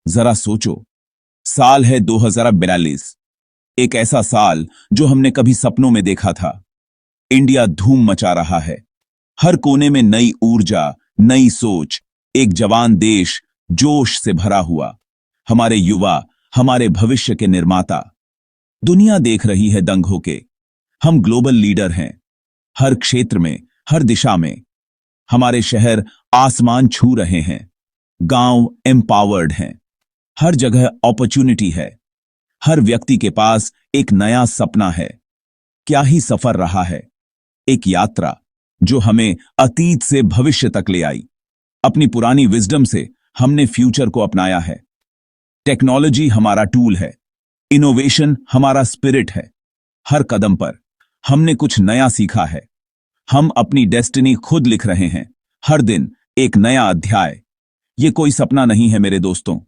जरा सोचो, साल है 2042। एक ऐसा साल जो हमने कभी सपनों में देखा था। इंडिया धूम मचा रहा है। हर कोने में नई ऊर्जा, नई सोच, एक जवान देश जोश से भरा हुआ। हमारे युवा, हमारे भविष्य के निर्माता। दुनिया देख रही है दंग होके। हम ग्लोबल लीडर हैं, हर क्षेत्र में, हर दिशा में। हमारे शहर आसमान छू रहे हैं, गांव एम्पावर्ड हैं, हर जगह अपॉर्चुनिटी है। हर व्यक्ति के पास एक नया सपना है। क्या ही सफर रहा है, एक यात्रा जो हमें अतीत से भविष्य तक ले आई। अपनी पुरानी विजडम से हमने फ्यूचर को अपनाया है। टेक्नोलॉजी हमारा टूल है, इनोवेशन हमारा स्पिरिट है। हर कदम पर हमने कुछ नया सीखा है। हम अपनी डेस्टिनी खुद लिख रहे हैं, हर दिन एक नया अध्याय। ये कोई सपना नहीं है मेरे दोस्तों,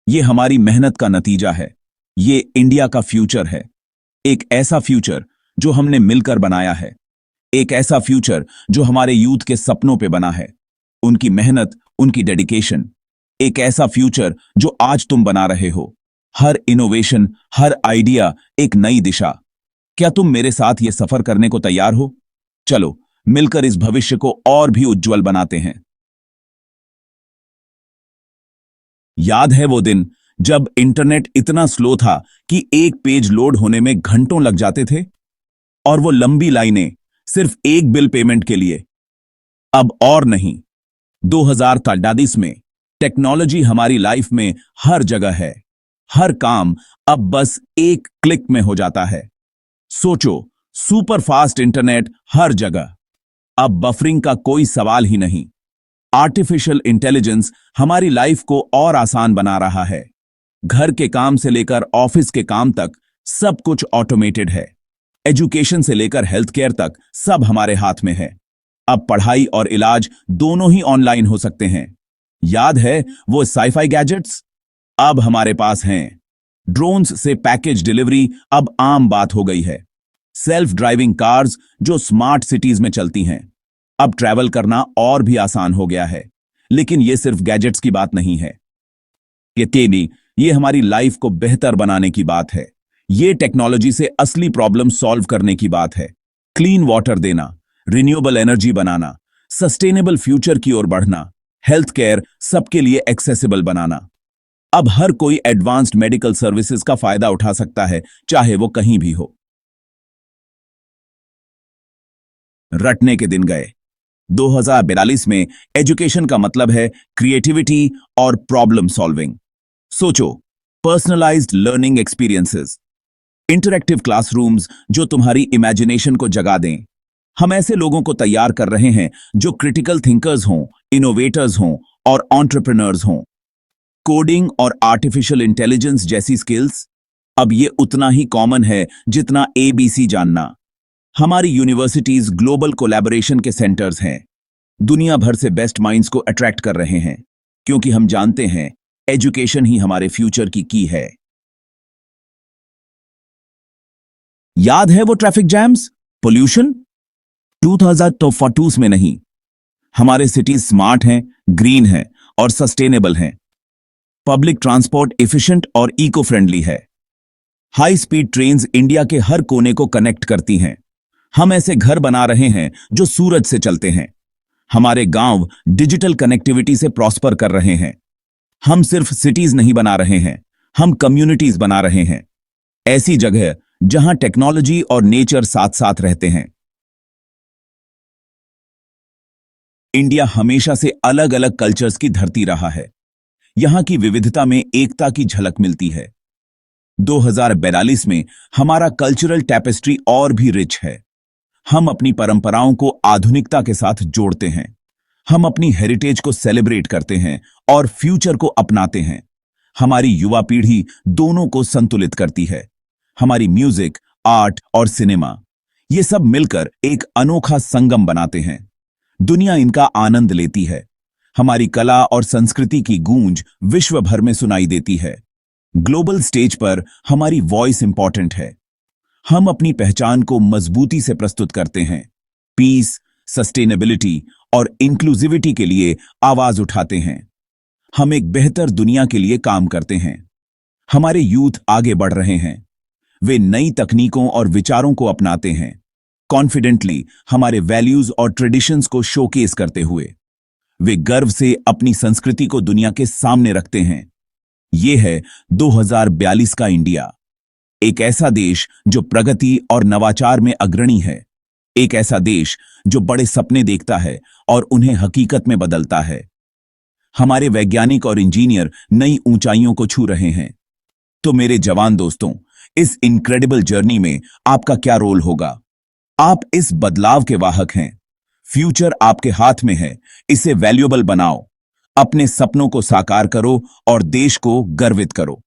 ये हमारी मेहनत का नतीजा है। ये इंडिया का फ्यूचर है, एक ऐसा फ्यूचर जो हमने मिलकर बनाया है। एक ऐसा फ्यूचर जो हमारे यूथ के सपनों पे बना है, उनकी मेहनत, उनकी डेडिकेशन। एक ऐसा फ्यूचर जो आज तुम बना रहे हो। हर इनोवेशन, हर आइडिया एक नई दिशा। क्या तुम मेरे साथ ये सफर करने को तैयार हो? चलो मिलकर इस भविष्य को और भी उज्जवल बनाते हैं। याद है वो दिन जब इंटरनेट इतना स्लो था कि एक पेज लोड होने में घंटों लग जाते थे, और वो लंबी लाइनें सिर्फ एक बिल पेमेंट के लिए। अब और नहीं। 2043 में टेक्नोलॉजी हमारी लाइफ में हर जगह है। हर काम अब बस एक क्लिक में हो जाता है। सोचो, सुपर फास्ट इंटरनेट हर जगह। अब बफरिंग का कोई सवाल ही नहीं। आर्टिफिशियल इंटेलिजेंस हमारी लाइफ को और आसान बना रहा है। घर के काम से लेकर ऑफिस के काम तक सब कुछ ऑटोमेटेड है। एजुकेशन से लेकर हेल्थ केयर तक सब हमारे हाथ में है। अब पढ़ाई और इलाज दोनों ही ऑनलाइन हो सकते हैं। याद है वो साईफाई गैजेट्स? अब हमारे पास हैं। ड्रोन्स से पैकेज डिलीवरी अब आम बात हो गई है। सेल्फ ड्राइविंग कार्स जो स्मार्ट सिटीज में चलती हैं। अब ट्रैवल करना और भी आसान हो गया है। लेकिन ये सिर्फ गैजेट्स की बात नहीं है। ये हमारी लाइफ को बेहतर बनाने की बात है। ये टेक्नोलॉजी से असली प्रॉब्लम सॉल्व करने की बात है। क्लीन वाटर देना, रिन्यूएबल एनर्जी बनाना, सस्टेनेबल फ्यूचर की ओर बढ़ना, हेल्थ केयर सबके लिए एक्सेसिबल बनाना। अब हर एडवांस्ड एडवांस्ड मेडिकल सर्विसेज का फायदा उठा सकता है, चाहे वो कहीं भी हो। रटने के दिन गए। 2042 में एजुकेशन का मतलब है क्रिएटिविटी और प्रॉब्लम सॉल्विंग। सोचो, personalised learning experiences, interactive classrooms जो तुम्हारी इमेजिनेशन को जगा दें। हम ऐसे लोगों को तैयार कर रहे हैं जो क्रिटिकल थिंकर्स हों, इनोवेटर्स हों और एंटरप्रेन्योर्स हों। कोडिंग और आर्टिफिशियल इंटेलिजेंस जैसी स्किल्स अब ये उतना ही कॉमन है जितना एबीसी जानना। हमारी यूनिवर्सिटीज ग्लोबल कोलैबोरेशन के सेंटर्स हैं। दुनिया भर से बेस्ट माइंड्स को अट्रैक्ट कर रहे हैं, क्योंकि हम जानते हैं एजुकेशन ही हमारे फ्यूचर की है। याद है वो ट्रैफिक जैम्स, पोल्यूशन? 2042 में नहीं। हमारे सिटीज स्मार्ट हैं, ग्रीन हैं और सस्टेनेबल हैं। पब्लिक ट्रांसपोर्ट एफिशिएंट और इको फ्रेंडली है। हाई स्पीड ट्रेन्स इंडिया के हर कोने को कनेक्ट करती हैं। हम ऐसे घर बना रहे हैं जो सूरज से चलते हैं। हमारे गांव डिजिटल कनेक्टिविटी से प्रॉस्पर कर रहे हैं। हम सिर्फ सिटीज नहीं बना रहे हैं, हम कम्युनिटीज बना रहे हैं। ऐसी जगह जहां टेक्नोलॉजी और नेचर साथ साथ रहते हैं। इंडिया हमेशा से अलग अलग कल्चर्स की धरती रहा है। यहां की विविधता में एकता की झलक मिलती है। 2042 में हमारा कल्चरल टैपेस्ट्री और भी रिच है। हम अपनी परंपराओं को आधुनिकता के साथ जोड़ते हैं। हम अपनी हेरिटेज को सेलिब्रेट करते हैं और फ्यूचर को अपनाते हैं। हमारी युवा पीढ़ी दोनों को संतुलित करती है। हमारी म्यूजिक, आर्ट और सिनेमा, ये सब मिलकर एक अनोखा संगम बनाते हैं। दुनिया इनका आनंद लेती है। हमारी कला और संस्कृति की गूंज विश्व भर में सुनाई देती है। ग्लोबल स्टेज पर हमारी वॉइस इंपॉर्टेंट है। हम अपनी पहचान को मजबूती से प्रस्तुत करते हैं। पीस, सस्टेनेबिलिटी और इंक्लूसिविटी के लिए आवाज उठाते हैं। हम एक बेहतर दुनिया के लिए काम करते हैं। हमारे यूथ आगे बढ़ रहे हैं। वे नई तकनीकों और विचारों को अपनाते हैं, कॉन्फिडेंटली हमारे वैल्यूज और ट्रेडिशंस को शोकेस करते हुए। वे गर्व से अपनी संस्कृति को दुनिया के सामने रखते हैं। ये है 2042 का इंडिया। एक ऐसा देश जो प्रगति और नवाचार में अग्रणी है। एक ऐसा देश जो बड़े सपने देखता है और उन्हें हकीकत में बदलता है। हमारे वैज्ञानिक और इंजीनियर नई ऊंचाइयों को छू रहे हैं। तो मेरे जवान दोस्तों, इस इनक्रेडिबल जर्नी में आपका क्या रोल होगा? आप इस बदलाव के वाहक हैं। फ्यूचर आपके हाथ में है। इसे वैल्यूएबल बनाओ, अपने सपनों को साकार करो और देश को गर्वित करो।